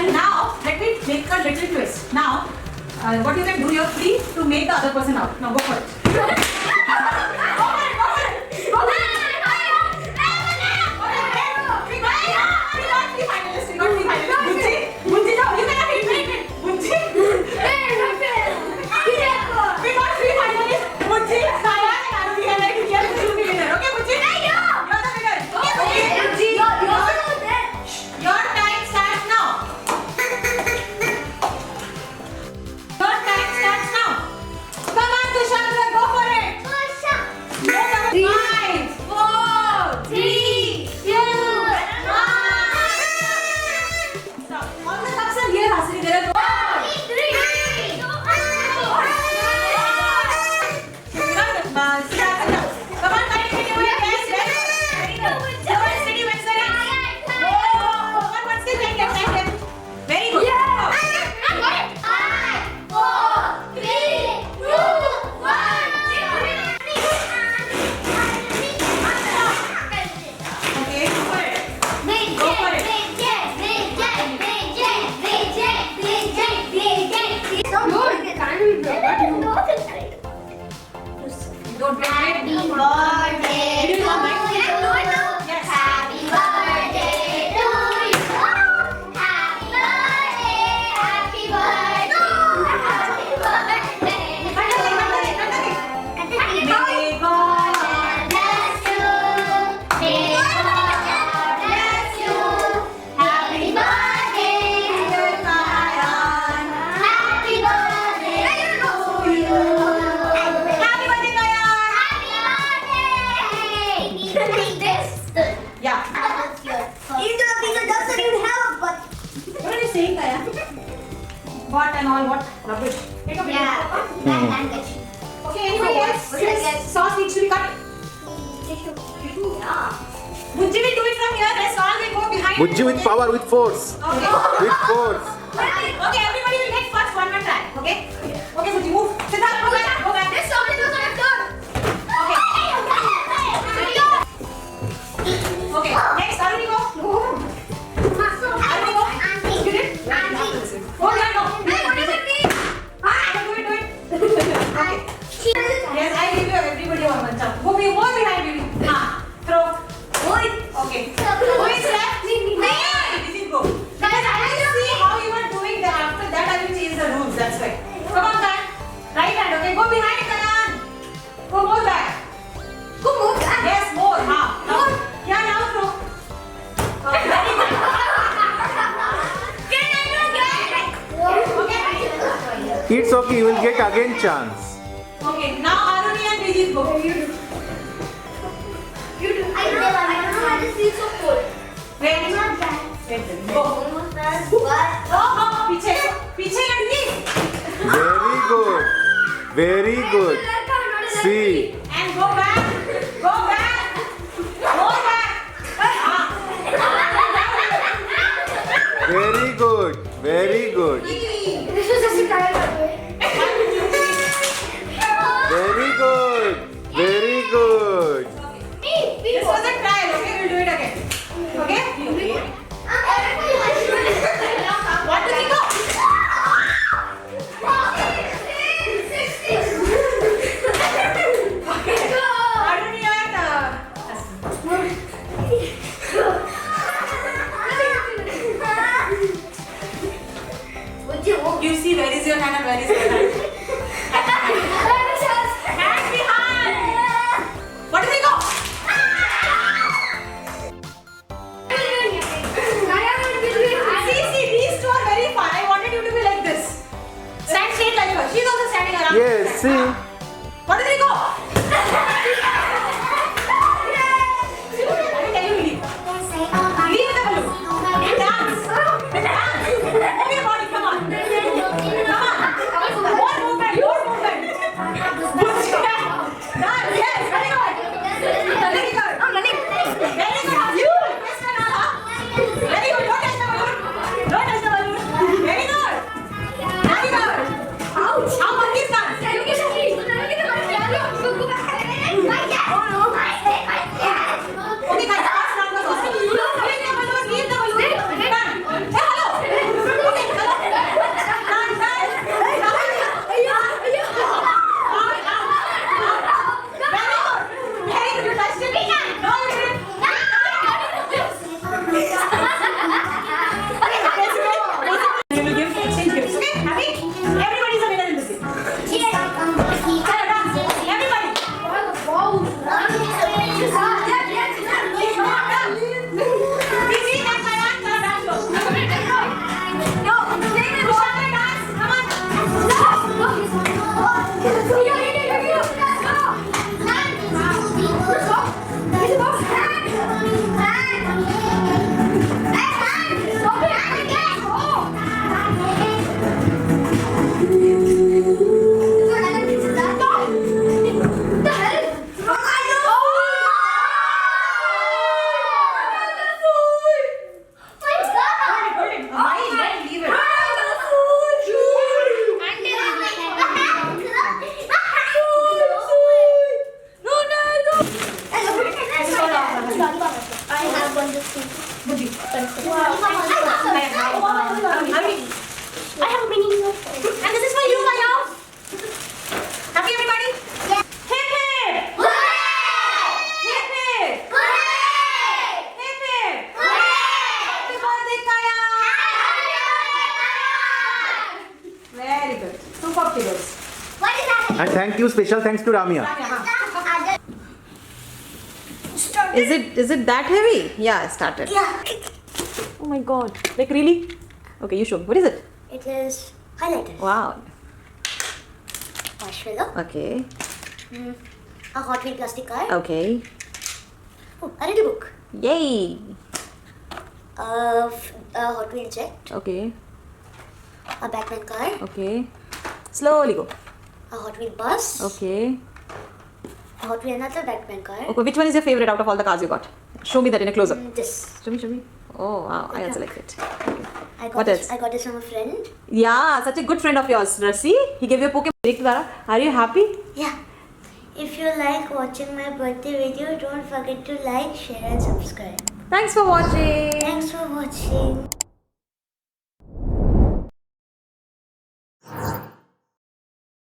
And now, let me make a little twist. Now, what you can do, you're free to make the other person out. Now, go for it. Go for it, go for it. Go for it. We got three finalists. Bunji, no, you cannot wait. Bunji. We got three finalists. Bunji, Kayan, and Aruni are right here. Bunji will be winner. Okay, Bunji? You're the winner. Okay, Bunji. Your time starts now. Your time starts now. Come on, Tushandra, go for it. No, 5, 4, 3, 2, 1. Stop. All the cups are here, Hasri. There are no. Come on, Kayan, can you do it? Yes, very good. Come on, steady, Wednesday. Oh, come on, one still. Thank you. Very good. Okay, go for it. Go for it. Don't be Happy birthday to you. Yes. Happy birthday to you. Happy birthday, happy birthday, happy birthday. May God bless you. May God bless you. Happy birthday to Kayan. Happy birthday to you. Happy birthday, Kayan. Happy birthday. This. Yeah. Even though the pizza doesn't even help, but What are you saying, Kayan? What and all? What rubbish? Take a video. Okay, anybody else? What did I get? Sauce needs to be cut. yeah. Bunji will do it from here. Rest all will go behind. Bujji with power, with force. Okay. With force. Okay, everybody will take first one more try. Okay? Okay, Bunji, move. Siddharth, go back. Go back. This something was on a third. Okay, next, Aruni, go. Aruni, go. You did? Go, yeah, go. Do it. Okay. Yes, I give you everybody one jump. Go behind you. Throw. Okay. Who is left? Me. This is go. Because I will see how you are doing that. After that, I will change the rules. That's right. Come on, Kayan. Right hand. Okay. Go behind, Kayan. Go more back. Go move that. Yes, more. More. Yeah, now throw. Okay. Very good. Can I do that? Okay. It's okay, you will get again chance. Okay. Now Aruni and Vijit go. You do. I don't know how this is so cold. Wait. Not that. Go. Almost that. But Oh, पीछे लड़की. Very good. Very good. See. And go back. Go back. Go back. Very good. Very good. this was just a trial, by the way. Very good. Very good. This was a trial. Okay, we'll do it again. Okay? What do we go? Aruni and you see where is your hand and where is your hand? Hand behind. What do we go? See, these two are very fun. I wanted you to be like this. Stand straight like her. She's also standing around. Yes, see. What do we go? I will tell you, leave. Leave the balloon. Dance. Dance. Move your body. Come on. Come on. And thank you, special thanks to Ramya. Is it that heavy? Yeah, I started. Yeah. Oh my god. Like really? Okay, you show me. What is it? It is highlighter. Wow. Marshmallow. Okay. A Hot Wheel plastic car. Okay. Oh, I read a book. Yay. A Hot Wheel jet. Okay. A Batman car. Okay. Slowly go. A Hot Wheel bus. Okay. A Hot Wheel another Batman car. Okay. Which one is your favorite out of all the cars you got? Show me that in a close up. This. Show me. Oh wow, I also like it. I got What this, else? I got this from a friend. Yeah, such a good friend of yours. See, he gave you a Pokemon. Are you happy? Yeah. If you like watching my birthday video, don't forget to like, share and subscribe. Thanks for watching. Thanks for watching.